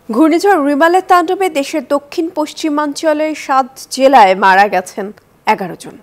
ঘূর্ণিঝড় রিমালের তাণ্ডবে দেশের দক্ষিণ পশ্চিমাঞ্চলের ৭ জেলায় মারা গেছেন ১১ জন।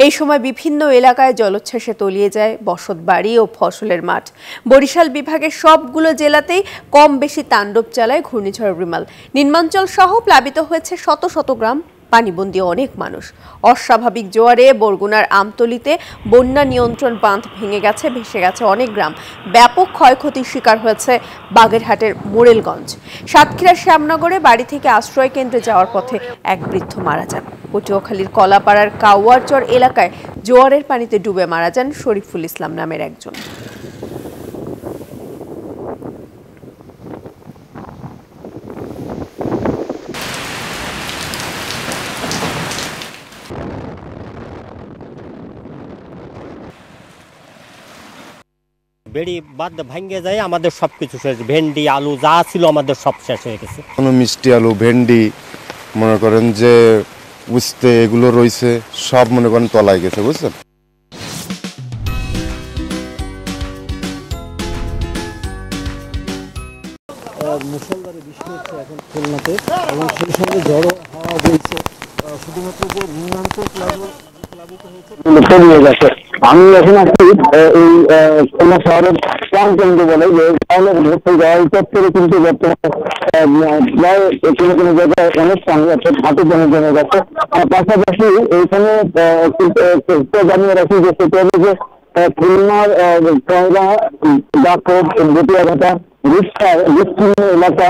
এই সময় বিভিন্ন এলাকায় জলোচ্ছ্বাসে তলিয়ে যায় বসতবাড়ি ও ফসলের মাঠ। বরিশাল বিভাগের সবগুলো জেলাতেই কম বেশি তাণ্ডব চালায় ঘূর্ণিঝড় রিমাল। নিম্নাঞ্চল সহ প্লাবিত হয়েছে শত শত গ্রাম, পানিবন্দী অনেক মানুষ। অস্বাভাবিক জোয়ারে বরগুনার আমতলীতে বন্যা নিয়ন্ত্রণ বাঁধ ভেঙে গেছে, ভেসে গেছে অনেক গ্রাম। ব্যাপক ক্ষয়ক্ষতির শিকার হয়েছে বাগেরহাটের মোরেলগঞ্জ। সাতক্ষীরার শ্যামনগরে বাড়ি থেকে আশ্রয় কেন্দ্রে যাওয়ার পথে এক বৃদ্ধ মারা যান। পটুয়াখালীর কলাপাড়ার কাওয়ারচর এলাকায় জোয়ারের পানিতে ডুবে মারা যান শরীফুল ইসলাম নামের একজন। বেড়ি বাদ ভাঙ্গে যায়, আমাদের সবকিছু শেষ। ভেন্ডি আলু যা ছিল আমাদের সব শেষ হয়ে গেছে। কোনো মিষ্টি আলু, ভেন্ডি মনে করেন যে উস্তে এগুলো রয়েছে, সব মনে করেন তলায় গেছে, বুঝছেন। মুষলধারে বৃষ্টি হচ্ছে এখন খুলনাতে, এবং সেই সঙ্গে ঝড়ো হাওয়া বইছে। শুধুমাত্র যে নিম্নাঞ্চল প্লাবিত হয়েছে। আমি এখন আছি এই খুলনা শহরের প্রাণ কেন্দ্র বলে যে চত্বরে, কিন্তু বর্তমানে প্রায় কোনো কোনো জায়গায় অনেক পানি আছে, হাঁটু জমে গেছে। পাশাপাশি এইখানে জানিয়ে রাখি যে সেটা হলো যে খুলনার কয়রা, ডাকট, বটিয়াঘাটা, বিস্তীর্ণ এলাকা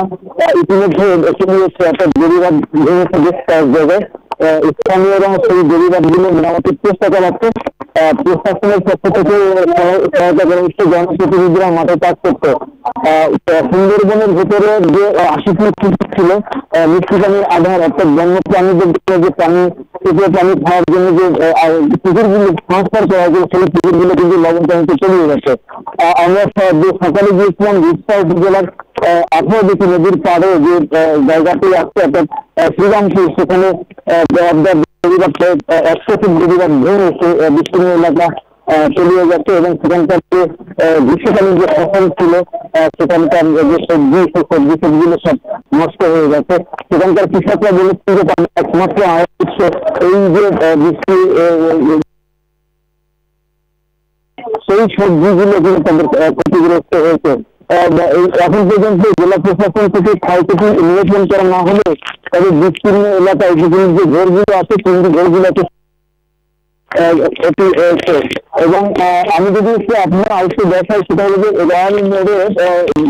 ইতিমধ্যে দেখে নিয়েছে, অর্থাৎ বেড়িবাঁধ ভেঙেছে বেশ কয়েক জায়গায়। স্থানীয়রা সেই বেড়িবাঁধগুলো মেরামতির চেষ্টা চালাচ্ছে। প্রশাসনের পক্ষ থেকে সহায়তা করা হচ্ছে, জনপ্রতিনিধিরা মাঠে কাজ করছে। সুন্দরবনের ভেতরে যে ৮০ ফুট ছিল মিষ্টি পানির আধার, অর্থাৎ বন্য প্রাণীদের যে পানি পানি খাওয়ার জন্য যে পুকুরগুলো সংস্কার করা হয়েছিল, সেই পুকুরগুলো কিন্তু লবণ পানিতে চলিয়ে গেছে। আমরা সকালে গিয়েছিলাম রিস্তা উপজেলার ১৮ নদীর পাড়ে যে জায়গাটি আছে, অর্থাৎ শ্রীরামপুর, সেখানে ১০০ ফুট বেড়িবাঁধ ভেঙে বিস্তীর্ণ এলাকা চলিয়ে গেছে, এবং সেখানকার যে গ্রীষ্মকালীন যে ফসল ছিল, সেখানকার যে সবজিগুলো সব নষ্ট হয়ে গেছে। সেখানকার কৃষকরা বলেছেন যে তাদের একমাত্র আয়ের উৎস এই যে বৃষ্টি, সেই সবজিগুলো কিন্তু তাদের ক্ষতিগ্রস্ত হয়েছে। এখন পর্যন্ত জেলা প্রশাসন থেকে ক্ষয়ক্ষতি নিয়ন্ত্রণ করা না হলে তবে বিস্তীর্ণ এলাকায় যে ঘরগুলো আছে, কিন্তু ঘরগুলোতে এবং আমি যদি একটু আপনার আরেকটু দেখাই, সেটা হলো যে রয়্যাল মোড়ে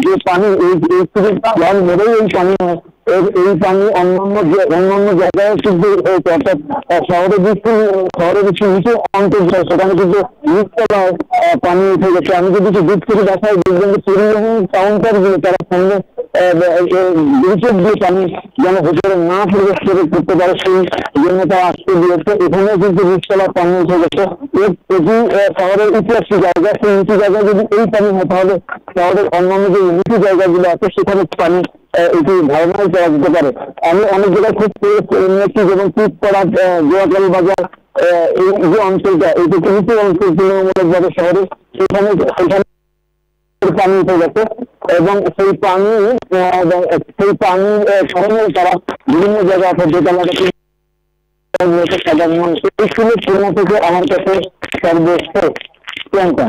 যে পানি, রয়্যাল মোড়েই এই পানি অন্যান্য জায়গায় কিন্তু হয়েছে, অর্থাৎ শহরের কিছু নিচু অঞ্চল, সেখানে কিন্তু নিচতলায় পানি উঠে গেছে। আমি যদি একটু দিক থেকে দেখাই, দেখবেন যে পরিবহন কাউন্টার গুলো তারা সামনে ব্রিজের দিয়ে পানি যেন ভেতরে না প্রবেশ করতে পারে, সেই জন্য তারা আসতে দিয়েছে। এখানেও কিন্তু নিচতলায় পানি উঠে গেছে। এটি শহরের উঁচু একটি জায়গা, সেই উঁচু জায়গায় যদি এই পানি হতে হবে, শহরের অন্যান্য যে নিচু জায়গাগুলো আছে সেখানে পানি এটি ধারণাই করা যেতে পারে। আমি অনেক জায়গায় খুব নিয়েছি, যেমন পিঠপাড়া, জোয়াকাল বাজার, এই যে অঞ্চলটা, এইটা নিচু অঞ্চল তুলনামূলকভাবে শহরে, সেখানে পানি উঠে গেছে, এবং সেই পানি সরানোর তারা বিভিন্ন জায়গায় আছে, দোতলাটাকে সাধারণ মানুষ। এই ছিল খুলনা থেকে আমার কাছে সর্বশেষ প্রিয়াঙ্কা।